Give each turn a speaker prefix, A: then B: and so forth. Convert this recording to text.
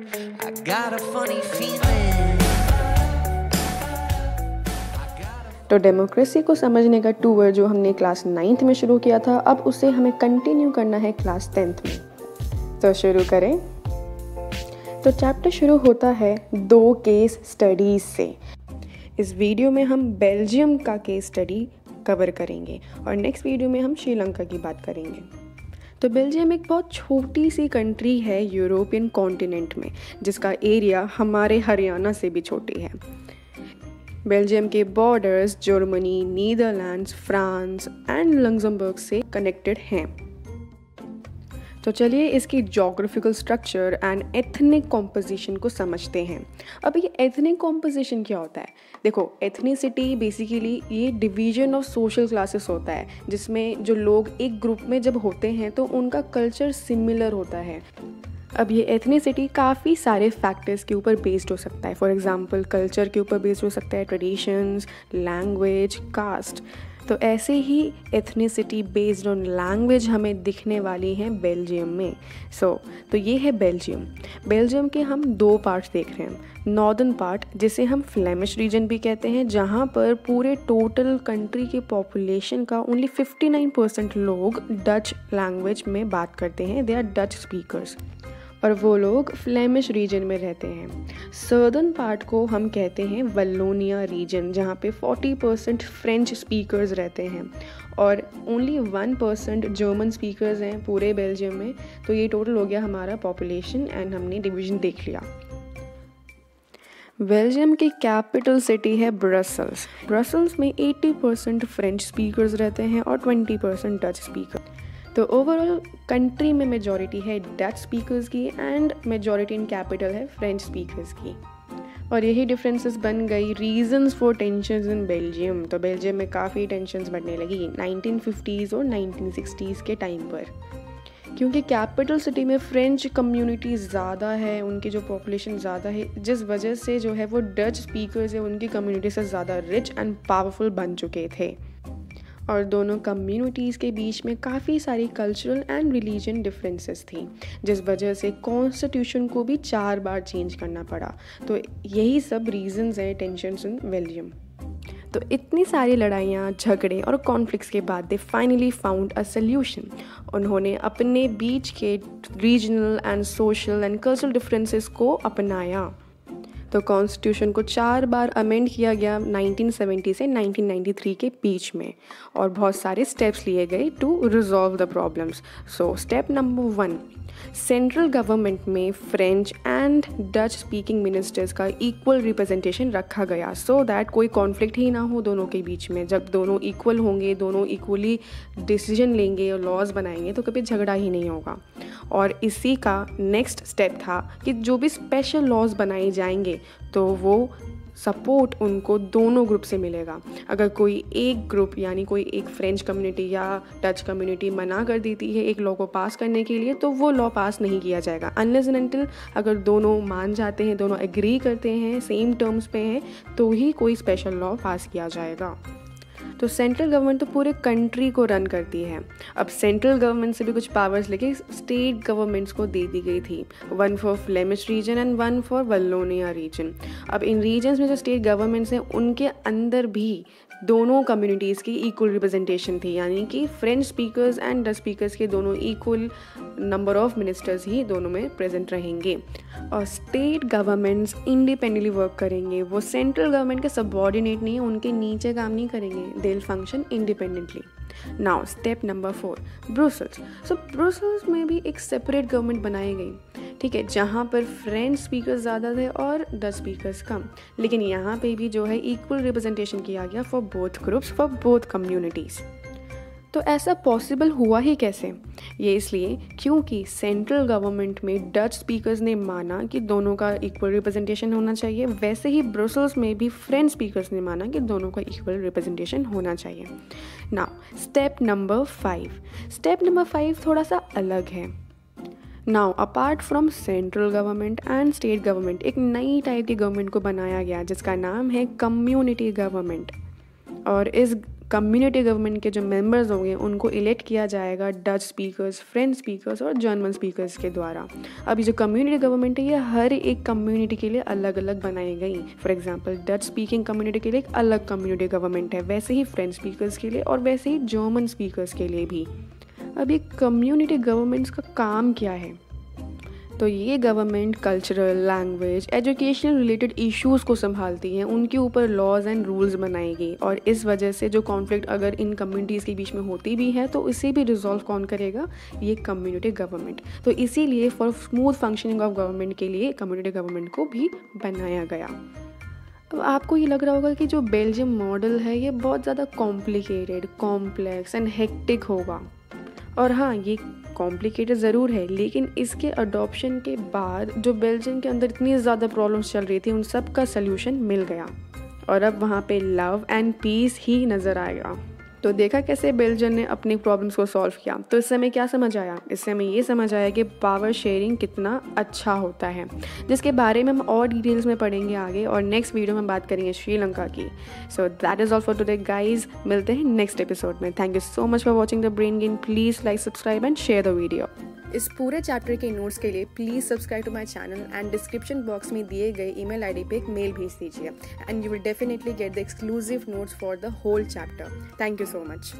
A: I got a funny feeling.
B: तो democracy को समझने का टूर जो हमने क्लास 9th में शुरू किया था, अब उसे हमें कंटिन्यू करना है क्लास 10th में। तो शुरू करें। तो चैप्टर शुरू होता है 2 केस स्टडीज़ से। इस वीडियो में हम बेल्जियम का केस स्टडी कवर करेंगे और नेक्स्ट वीडियो में हम श्रीलंका की बात करेंगे। तो बेल्जियम एक बहुत छोटी सी कंट्री है यूरोपियन कॉन्टिनेंट में, जिसका एरिया हमारे हरियाणा से भी छोटी है। बेल्जियम के borders Germany, Netherlands, France and Luxembourg से कनेक्टेड हैं। तो चलिए इसकी geographical structure and ethnic composition को समझते हैं। अब ये एथनिक कॉम्पोजिशन क्या होता है? देखो, एथनिसिटी बेसिकली ये डिवीजन ऑफ सोशल क्लासेस होता है, जिसमें जो लोग एक ग्रुप में जब होते हैं तो उनका कल्चर सिमिलर होता है। अब ये एथनिसिटी काफ़ी सारे फैक्टर्स के ऊपर बेस्ड हो सकता है। फॉर एग्जांपल कल्चर के ऊपर बेस्ड हो सकता है, ट्रेडिशंस, लैंग्वेज, कास्ट। तो ऐसे ही एथनिसिटी बेस्ड ऑन लैंग्वेज हमें दिखने वाली हैं बेल्जियम में। तो ये है बेल्जियम। बेल्जियम के हम 2 पार्ट्स देख रहे हैं। नॉर्दर्न पार्ट, जिसे हम फ्लेमिश रीजन भी कहते हैं, जहाँ पर पूरे टोटल कंट्री के पॉपुलेशन का ओनली 59% लोग डच लैंग्वेज में बात करते हैं। दे आर डच स्पीकर्स और वो लोग फ्लेमिश रीजन में रहते हैं। सर्दर्न पार्ट को हम कहते हैं वल्लोनिया रीजन, जहाँ पे 40% फ्रेंच स्पीकर्स रहते हैं और ओनली 1% जर्मन स्पीकर्स हैं पूरे बेल्जियम में। तो ये टोटल हो गया हमारा पॉपुलेशन एंड हमने डिवीजन देख लिया। बेल्जियम की कैपिटल सिटी है ब्रसल्स। ब्रसल्स में 80% फ्रेंच स्पीकर्स रहते हैं और 20% डच स्पीकर। तो ओवरऑल कंट्री में मेजॉरिटी है डच स्पीकर्स की एंड मेजॉरिटी इन कैपिटल है फ्रेंच स्पीकर्स की। और यही डिफरेंसेस बन गई reasons for tensions in Belgium. तो बेल्जियम में काफ़ी टेंशंस बढ़ने लगी 1950s और 1960s के टाइम पर, क्योंकि कैपिटल सिटी में फ्रेंच कम्युनिटी ज़्यादा है, उनकी जो पॉपुलेशन ज़्यादा है, जिस वजह से जो है वो डच स्पीकर्स है उनकी कम्युनिटी से ज़्यादा रिच एंड पावरफुल बन चुके थे। और दोनों कम्युनिटीज़ के बीच में काफ़ी सारी कल्चरल एंड रिलीजन डिफरेंसेस थी, जिस वजह से कॉन्स्टिट्यूशन को भी 4 बार चेंज करना पड़ा। तो यही सब रीजंस हैं टेंशन्स इन बेल्जियम। तो इतनी सारी लड़ाइयाँ, झगड़े और कॉन्फ्लिक्ट्स के बाद they finally found a solution. उन्होंने अपने बीच के regional and social and cultural differences को अपनाया। तो कॉन्स्टिट्यूशन को 4 बार अमेंड किया गया 1970 से 1993 के बीच में, और बहुत सारे स्टेप्स लिए गए to resolve the problems. So step number 1, central government में French and Dutch speaking ministers का इक्वल रिप्रेजेंटेशन रखा गया, सो दैट कोई कॉन्फ्लिक्ट ही ना हो दोनों के बीच में। जब दोनों इक्वल होंगे, दोनों इक्वली डिसीजन लेंगे और लॉज बनाएंगे, तो कभी झगड़ा ही नहीं होगा। और इसी का नेक्स्ट स्टेप था कि जो भी स्पेशल लॉज बनाए जाएंगे तो वो सपोर्ट उनको दोनों ग्रुप से मिलेगा। अगर कोई एक ग्रुप यानी कोई एक फ्रेंच कम्युनिटी या डच कम्युनिटी मना कर देती है एक लॉ को पास करने के लिए, तो वो लॉ पास नहीं किया जाएगा अनलेस एंड अनटिल अगर दोनों मान जाते हैं, दोनों एग्री करते हैं, सेम टर्म्स पे हैं, तो ही कोई स्पेशल लॉ पास किया जाएगा। तो सेंट्रल गवर्नमेंट तो पूरे कंट्री को रन करती है। अब सेंट्रल गवर्नमेंट से भी कुछ पावर्स लेके स्टेट गवर्नमेंट्स को दे दी गई थी, 1 for Flemish region and 1 for Wallonia region. अब इन रीजन्स में जो स्टेट गवर्नमेंट्स हैं उनके अंदर भी दोनों कम्युनिटीज़ की इक्वल रिप्रेजेंटेशन थी, यानी कि French speakers and Dutch speakers के दोनों इक्वल नंबर ऑफ मिनिस्टर्स ही दोनों में प्रेजेंट रहेंगे। और स्टेट गवर्नमेंट्स इंडिपेंडेंटली वर्क करेंगे, वो सेंट्रल गवर्नमेंट के सबऑर्डिनेट नहीं है, उनके नीचे काम नहीं करेंगे, they will function independently. Now step number 4, Brussels. So Brussels में भी एक सेपरेट गवर्नमेंट बनाई गई, ठीक है, जहाँ पर फ्रेंच स्पीकर्स ज़्यादा थे और डच स्पीकर्स कम, लेकिन यहाँ पे भी जो है इक्वल रिप्रेजेंटेशन किया गया for both groups, for both communities. तो ऐसा पॉसिबल हुआ ही कैसे? ये इसलिए क्योंकि सेंट्रल गवर्नमेंट में डच स्पीकर्स ने माना कि दोनों का इक्वल रिप्रेजेंटेशन होना चाहिए, वैसे ही ब्रुसेल्स में भी फ्रेंच स्पीकर्स ने माना कि दोनों का इक्वल रिप्रेजेंटेशन होना चाहिए। Now step number 5। Step number 5 थोड़ा सा अलग है। Now apart from central government and state government एक नई टाइप की गवर्नमेंट को बनाया गया जिसका नाम है कम्युनिटी गवर्नमेंट। और इस कम्युनिटी गवर्नमेंट के जो मेंबर्स होंगे उनको इलेक्ट किया जाएगा डच स्पीकर्स, फ्रेंच स्पीकर्स और जर्मन स्पीकर्स के द्वारा। अभी जो कम्युनिटी गवर्नमेंट है ये हर एक कम्युनिटी के लिए अलग अलग बनाई गई। For example Dutch speaking community के लिए एक अलग कम्युनिटी गवर्नमेंट है, वैसे ही फ्रेंच स्पीकर्स के लिए और वैसे ही जर्मन स्पीकर्स के लिए भी। अब ये कम्युनिटी गवर्नमेंट्स का काम क्या है? तो ये government cultural, language, educational related issues को संभालती हैं, उनके ऊपर लॉज एंड रूल्स बनाएगी और इस वजह से जो कॉन्फ्लिक्ट अगर इन कम्युनिटीज़ के बीच में होती भी है तो इसे भी रिजॉल्व कौन करेगा? ये कम्युनिटी गवर्नमेंट। तो इसीलिए for smooth functioning of government के लिए कम्युनिटी गवर्नमेंट को भी बनाया गया। अब आपको ये लग रहा होगा कि जो बेल्जियम मॉडल है ये बहुत ज़्यादा कॉम्प्लिकेटेड, कॉम्प्लेक्स एंड हेक्टिक होगा। और हाँ, ये कॉम्प्लिकेटेड ज़रूर है, लेकिन इसके अडॉप्शन के बाद जो बेल्जियम के अंदर इतनी ज़्यादा प्रॉब्लम्स चल रही थी उन सब का सल्यूशन मिल गया और अब वहाँ पे लव एंड पीस ही नज़र आएगा। तो देखा कैसे बेल्जियम ने अपनी प्रॉब्लम्स को सॉल्व किया। तो इससे हमें क्या समझ आया? इससे हमें ये समझ आया कि पावर शेयरिंग कितना अच्छा होता है, जिसके बारे में हम और डिटेल्स में पढ़ेंगे आगे और नेक्स्ट वीडियो में बात करेंगे श्रीलंका की। So that is all for today guys. मिलते हैं नेक्स्ट एपिसोड में। Thank you so much for watching the brain gain. Please like, subscribe and share the video. इस पूरे चैप्टर के नोट्स के लिए please subscribe to my channel and description box में दिए गए ईमेल आईडी पे एक मेल भेज दीजिए and you will definitely get the exclusive notes for the whole chapter. Thank you so much.